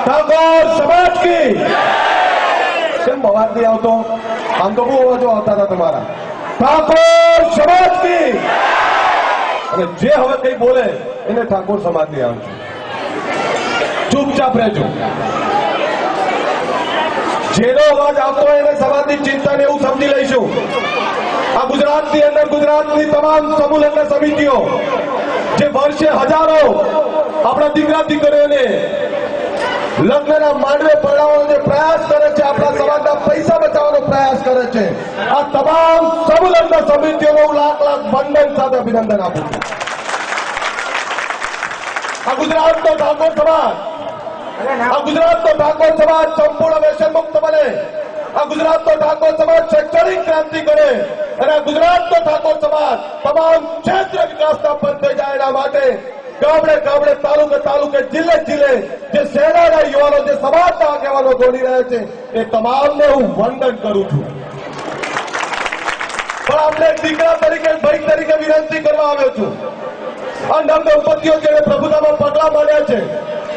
ઠાકોર સમાજ કી કેમ અવાજ નહીં આવતો? આમ તો બહુ અવાજો આવતા હતા તમારા. ઠાકોર સમાજ કી. અને જે હવે કઈ બોલે એને ઠાકોર સમાજ ની આવશે. ચૂપચાપ રહેજો. જેનો અવાજ આવતો હોય એને સમાજની ચિંતા ને એવું સમજી લઈશું. આ ગુજરાતની અંદર ગુજરાતની તમામ સમૂહ લગ્ન સમિતિઓ જે વર્ષે હજારો આપણા દીકરા દીકરીઓને લગ્નના માંડવે પરણાવવાનો જે પ્રયાસ કરે છે, આપણા સમાજના પૈસા બચાવવાનો પ્રયાસ કરે છે, આ તમામ સમૂહ લગ્ન સમિતિઓનો હું લાખ લાખ વંદન સાથે અભિનંદન આપું છું. આ ગુજરાતનો ઠાકોર સમાજ, આ ગુજરાતનો ઠાકોર સમાજ સંપૂર્ણ વ્યસન મુક્ત બને, આ ગુજરાતનો ઠાકોર સમાજ શૈક્ષણિક ક્રાંતિ કરે અને આ ગુજરાતનો ઠાકોર સમાજ તમામ ક્ષેત્ર વિકાસના પંથે જાય એના માટે ગામડે ગામડે તાલુકે તાલુકે જિલ્લે જિલ્લે જે સેનાના યુવાનો જે સમાજના આગેવાનો દોડી રહ્યા છે એ તમામને હું વંદન કરું છું. પણ આપણે દીકરા તરીકે ભાઈ તરીકે વિનંતી કરવા આવ્યો છું. આ નવદંપતીઓ જેને પ્રભુતામાં પગલા માંડ્યા છે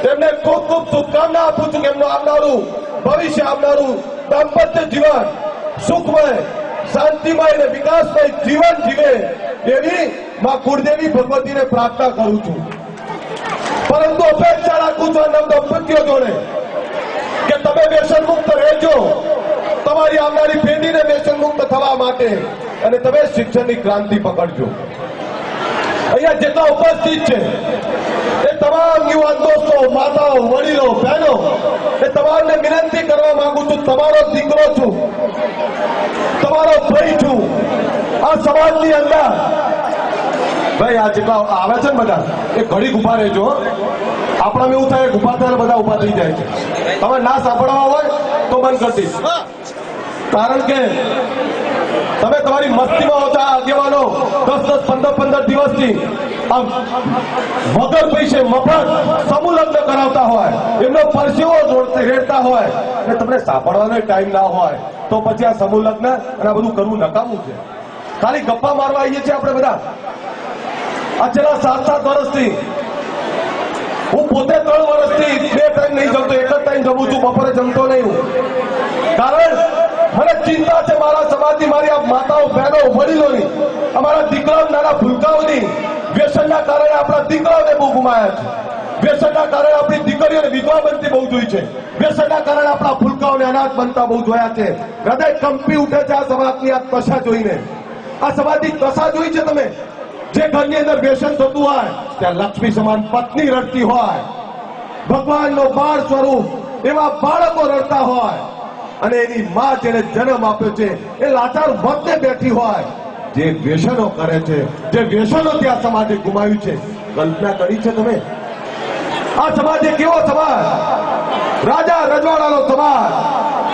તેમને ખૂબ ખૂબ શુભકામના આપું છું કે એમનું આવનારું ભવિષ્ય, આવનારું દાંપત્ય જીવન સુખમય, શાંતિમય અને વિકાસમય જીવન જીવે એવી માં કુળદેવી ભગવતીને પ્રાર્થના કરું છું. પરંતુ અપેક્ષા રાખું છું આ નવદંપતીઓ જોડે કે તમે વ્યસન મુક્ત રહેજો, તમારી આવનારી પેઢીને વ્યસન મુક્ત થવા માટે, અને તમે શિક્ષણની ક્રાંતિ પકડજો. અહીંયા જેટલા ઉપસ્થિત છે એ તમામ યુવાન દોસ્તો, માતાઓ, વડીલો, બહેનો, એ તમામને વિનંતી કરવા માંગુ છું, તમારો દીકરો છું, તમારો ભાઈ છું. આ સમાજની અંદર ભાઈ આ જેટલા આવે છે ને બધા એ ઘડીક ઉભા રહેજો. આપણામાં એવું થાય ઉભા થાય બધા ઉભા થઈ જાય છે. તમે ના સાંભળવા હોય તો બંધ કરી દઈશ. કારણ કે તમે તમારી મસ્તીમાં હોતા આગેવાનો 10-10, 15-15 દિવસથી વગર પૈસે મફત સમૂહ લગ્ન કરાવતા હોય, એમનો પરસેવો રેડતા હોય અને તમને સાંભળવાનો ટાઈમ ના હોય તો પછી આ સમૂહ લગ્ન અને આ બધું કરવું નકામું છે. ખાલી ગપ્પા મારવા આવીએ છીએ આપણે બધા. આ છેલ્લા 7-7 વર્ષથી હું પોતે 3 વર્ષથી 2 ટાઈમ નહીં જમતો, એક જ ટાઈમ જમું છું, બપોરે જમતો નહીં હું. કારણ મને ચિંતા છે મારા સમાજની, મારી આ માતાઓ, બહેનો, વડીલોની, અમારા દીકરાઓ, નાના ભૂલકાઓની. વ્યસનના કારણે આપણા દીકરાઓને બહુ ગુમાયા છે. વ્યસનના કારણે આપણી દીકરીઓને વિધવા બનતી બહુ જોઈ છે. વ્યસનના કારણે આપણા ભૂલકાઓને અનાથ બનતા બહુ જોયા છે. હૃદય કંપી ઉઠે છે આ સમાજની આ દશા જોઈને. આ સમાજની દશા જોઈ છે તમે? જે ઘરની અંદર વ્યસન થતું હોય ત્યાં લક્ષ્મી સમાન પત્ની રડતી હોય, ભગવાનનો બાળ સ્વરૂપ એવા બાળકો રડતા હોય, અને એની માં જેને જન્મ આપ્યો છે એ લાચાર વખતે બેઠી હોય. જે વ્યસનો કરે છે, જે વ્યસનો ત્યાં સમાજે ગુમાવ્યું છે, કલ્પના કરી છે તમે? આ સમાજે કેવો સમાજ? રાજા રજવાડાનો સમાજ,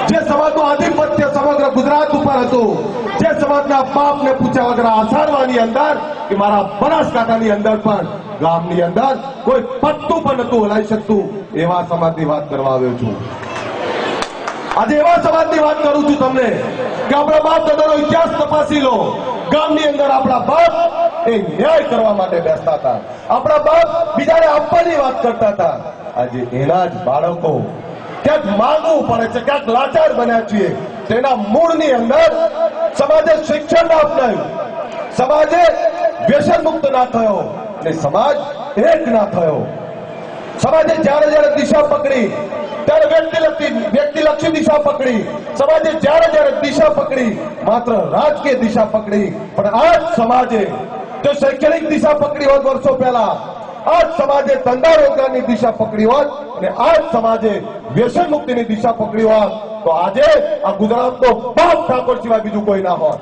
જે સમાજનું આધિપત્ય સમગ્ર ગુજરાત ઉપર હતું, જે સમાજના બાપને પૂછ્યા વગર આસારવાની અંદર કે મારા બનાસકાંઠાની અંદર પણ ગામની અંદર કોઈ પત્તું પણ નતું હલાવી શકતું, એવા સમાજની વાત કરવા આવ્યો છું. આજે એવા સમાજની વાત કરું છું તમને કે આપણા બાપ દાદાનો ઇતિહાસ તપાસી લો. ગામની અંદર આપણા બાપ એ ન્યાય કરવા માટે બેસતા હતા. આપણા બાપ બીજાને આપવાની વાત કરતા હતા. આજે એના જ બાળકો ક્યાંક માંગવું પડે છે, ક્યાંક લાચાર બન્યા છીએ. તેના મૂળની અંદર સમાજે શિક્ષણ ના અપનાવ્યું, સમાજે વ્યસન મુક્ત ના થયો અને સમાજ એક ના થયો. સમાજે જ્યારે જ્યારે દિશા પકડી ત્યારે વ્યક્તિલક્ષી દિશા પકડી. સમાજે જ્યારે જ્યારે દિશા પકડી માત્ર રાજકીય દિશા પકડી. પણ આ જ સમાજે જો શૈક્ષણિક દિશા પકડી હોત વર્ષો પહેલા, આ જ સમાજે ધંધા રોજગારની દિશા પકડી હોત અને આ જ સમાજે વ્યસન મુક્તિની દિશા પકડી હોત તો આજે આ ગુજરાતનો બાપ ઠાકોર સિવાય બીજું કોઈ ના હોત.